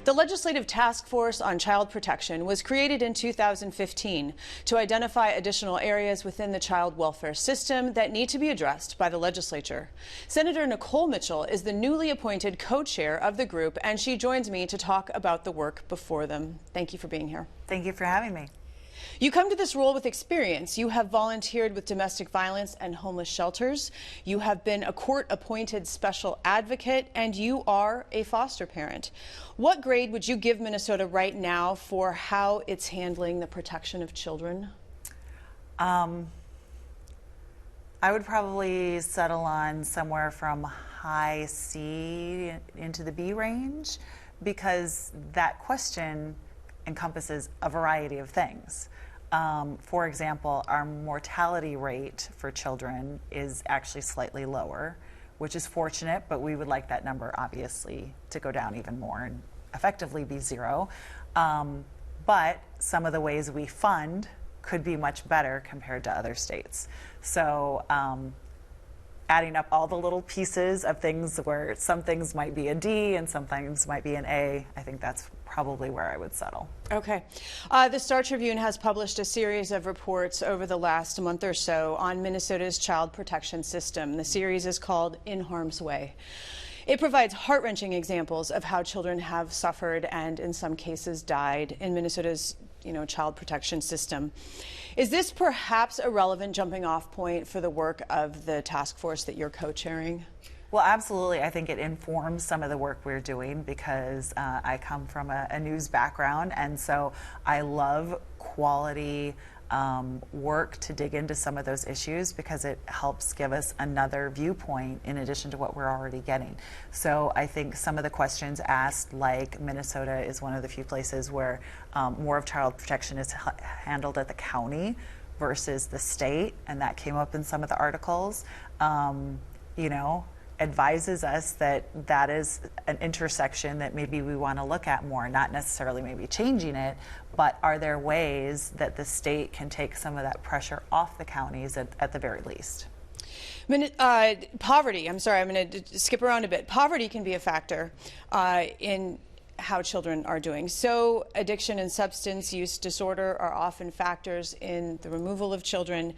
The Legislative Task Force on Child Protection was created in 2015 to identify additional areas within the child welfare system that need to be addressed by the legislature. Senator Nicole Mitchell is the newly appointed co-chair of the group, and she joins me to talk about the work before them. Thank you for being here. Thank you for having me. You come to this role with experience. You have volunteered with domestic violence and homeless shelters. You have been a court-appointed special advocate, and you are a foster parent. What grade would you give Minnesota right now for how it's handling the protection of children? I would probably settle on somewhere from high C into the B range, because that question encompasses a variety of things. For example, our mortality rate for children is actually slightly lower, which is fortunate, but we would like that number obviously to go down even more and effectively be zero. But some of the ways we fund could be much better compared to other states. So adding up all the little pieces of things where some things might be a D and some things might be an A, I think that's probably where I would settle. Okay. The Star Tribune has published a series of reports over the last month or so on Minnesota's child protection system. The series is called In Harm's Way. It provides heart-wrenching examples of how children have suffered and in some cases died in Minnesota's child protection system. Is this perhaps a relevant jumping off point for the work of the task force that you're co-chairing? Well, absolutely. I think it informs some of the work we're doing, because I come from a news background, and so I love quality work to dig into some of those issues, because it helps give us another viewpoint in addition to what we're already getting. So I think some of the questions asked, like Minnesota is one of the few places where more of child protection is handled at the county versus the state, and that came up in some of the articles, advises us that that is an intersection that maybe we want to look at more, not necessarily maybe changing it, but are there ways that the state can take some of that pressure off the counties at the very least? Poverty, I'm sorry, I'm going to skip around a bit. Poverty can be a factor in how children are doing. So addiction and substance use disorder are often factors in the removal of children.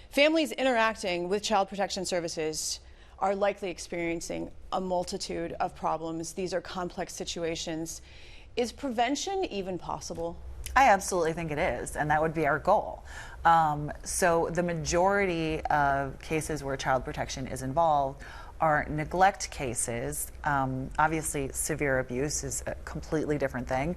Families interacting with child protection services are likely experiencing a multitude of problems. These are complex situations. Is prevention even possible? I absolutely think it is, and that would be our goal. So the majority of cases where child protection is involved are neglect cases. Obviously, severe abuse is a completely different thing,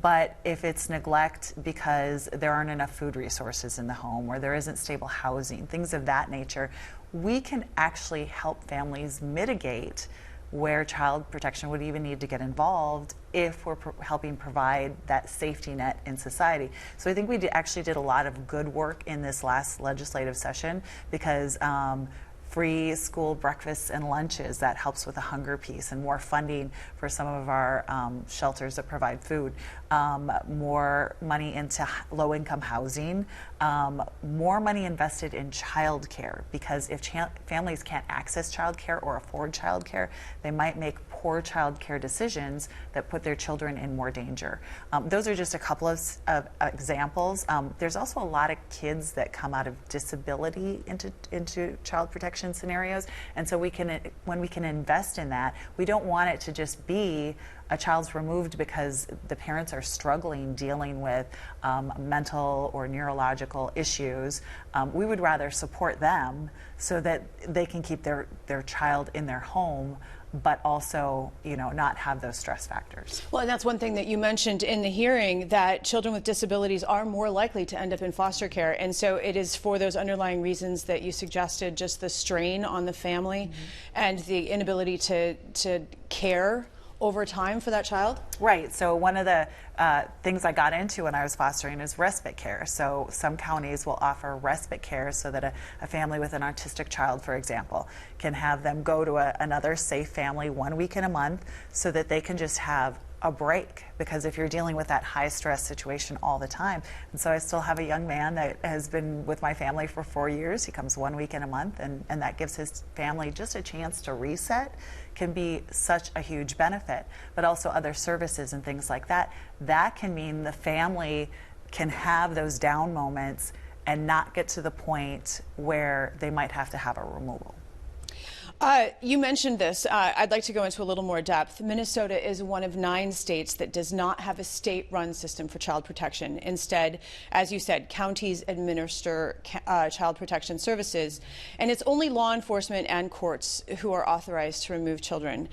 but if it's neglect because there aren't enough food resources in the home, or there isn't stable housing, things of that nature, we can actually help families mitigate where child protection would even need to get involved if we're helping provide that safety net in society. So I think we actually did a lot of good work in this last legislative session, because free school breakfasts and lunches, that helps with the hunger piece, and more funding for some of our shelters that provide food, more money into low-income housing, more money invested in childcare, because if families can't access childcare or afford childcare, they might make poor childcare decisions that put their children in more danger. Those are just a couple of examples. There's also a lot of kids that come out of disability into child protection scenarios, and so when we can invest in that, we don't want it to just be a child's removed because the parents are struggling dealing with mental or neurological issues. We would rather support them so that they can keep their child in their home, but also, not have those stress factors. Well, and that's one thing that you mentioned in the hearing, that children with disabilities are more likely to end up in foster care. And so it is for those underlying reasons that you suggested, just the strain on the family and the inability to care over time for that child? Right. So one of the things I got into when I was fostering is respite care. So some counties will offer respite care so that a family with an autistic child, for example, can have them go to another safe family 1 week in a month, so that they can just have a break, because if you're dealing with that high stress situation all the time. And so I still have a young man that has been with my family for 4 years. He comes 1 week in a month, and that gives his family just a chance to reset, can be such a huge benefit. But also other services and things like that, that can mean the family can have those down moments and not get to the point where they might have to have a removal. You mentioned this. I'd like to go into a little more depth. Minnesota is one of 9 states that does not have a state-run system for child protection. Instead, as you said, counties administer child protection services, and it's only law enforcement and courts who are authorized to remove children.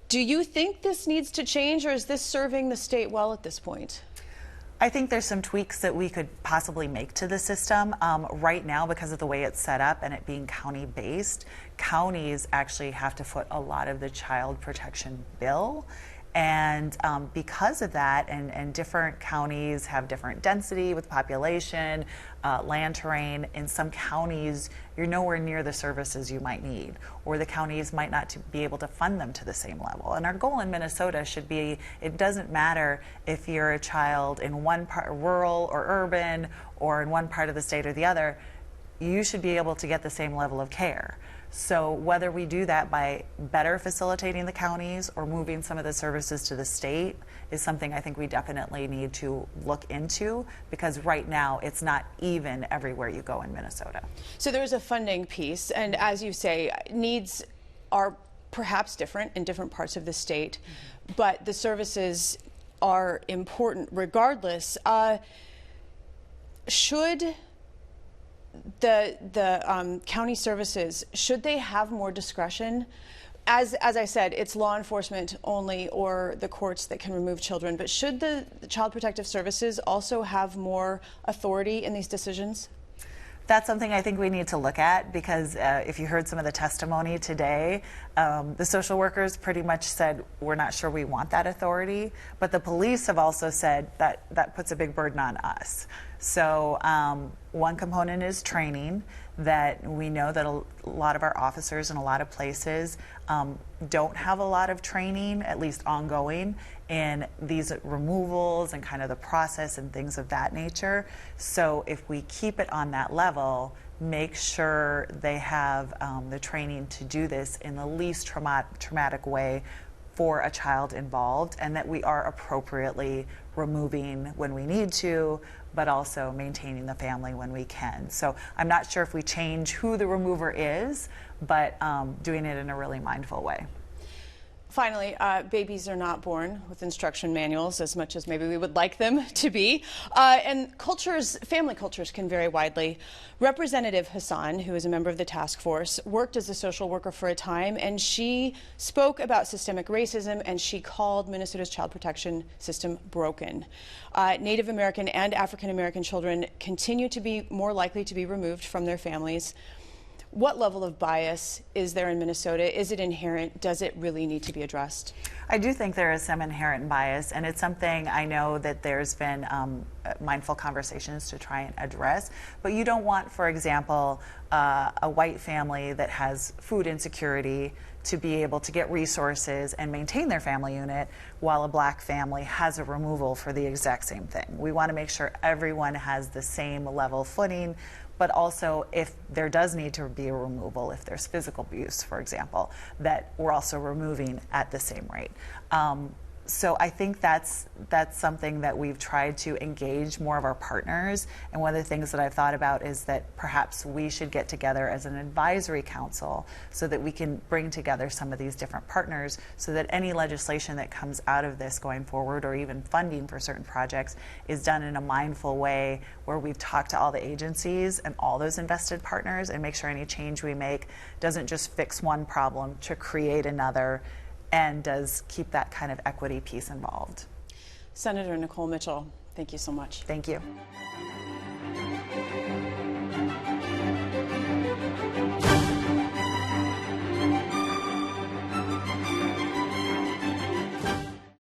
Do you think this needs to change, or is this serving the state well at this point? I think there's some tweaks that we could possibly make to the system. Right now, because of the way it's set up and it being county-based, counties actually have to foot a lot of the child protection bill. And because of that, and different counties have different density with population, land terrain. In some counties, you're nowhere near the services you might need, or the counties might not be able to fund them to the same level. And our goal in Minnesota should be, it doesn't matter if you're a child in one part, rural or urban, or in one part of the state or the other, you should be able to get the same level of care. So whether we do that by better facilitating the counties or moving some of the services to the state is something I think we definitely need to look into, because right now it's not even everywhere you go in Minnesota. So there's a funding piece, and as you say, needs are perhaps different in different parts of the state, but the services are important regardless. Should the county services, should they have more discretion? As I said, it's law enforcement only or the courts that can remove children, but should the Child Protective Services also have more authority in these decisions? That's something I think we need to look at, because if you heard some of the testimony today, the social workers pretty much said, we're not sure we want that authority, but the police have also said that that puts a big burden on us. So one component is training, that we know that a lot of our officers in a lot of places don't have a lot of training, at least ongoing, in these removals and kind of the process and things of that nature. So if we keep it on that level, make sure they have the training to do this in the least traumatic way for a child involved, and that we are appropriately removing when we need to, but also maintaining the family when we can. So I'm not sure if we change who the remover is, but doing it in a really mindful way. Finally, babies are not born with instruction manuals as much as maybe we would like them to be. And family cultures can vary widely. Representative Hassan, who is a member of the task force, worked as a social worker for a time, and she spoke about systemic racism, and she called Minnesota's child protection system broken. Native American and African American children continue to be more likely to be removed from their families. What level of bias is there in Minnesota? Is it inherent? Does it really need to be addressed? I do think there is some inherent bias, and it's something I know that there's been mindful conversations to try and address. But you don't want, for example, a white family that has food insecurity to be able to get resources and maintain their family unit, while a black family has a removal for the exact same thing. We want to make sure everyone has the same level footing, but also if there does need to be a removal, if there's physical abuse, for example, that we're also removing at the same rate. So I think that's something that we've tried to engage more of our partners. And one of the things that I've thought about is that perhaps we should get together as an advisory council so that we can bring together some of these different partners, so that any legislation that comes out of this going forward, or even funding for certain projects, is done in a mindful way where we've talked to all the agencies and all those invested partners, and make sure any change we make doesn't just fix one problem to create another, and does keep that kind of equity piece involved. Senator Nicole Mitchell, thank you so much. Thank you.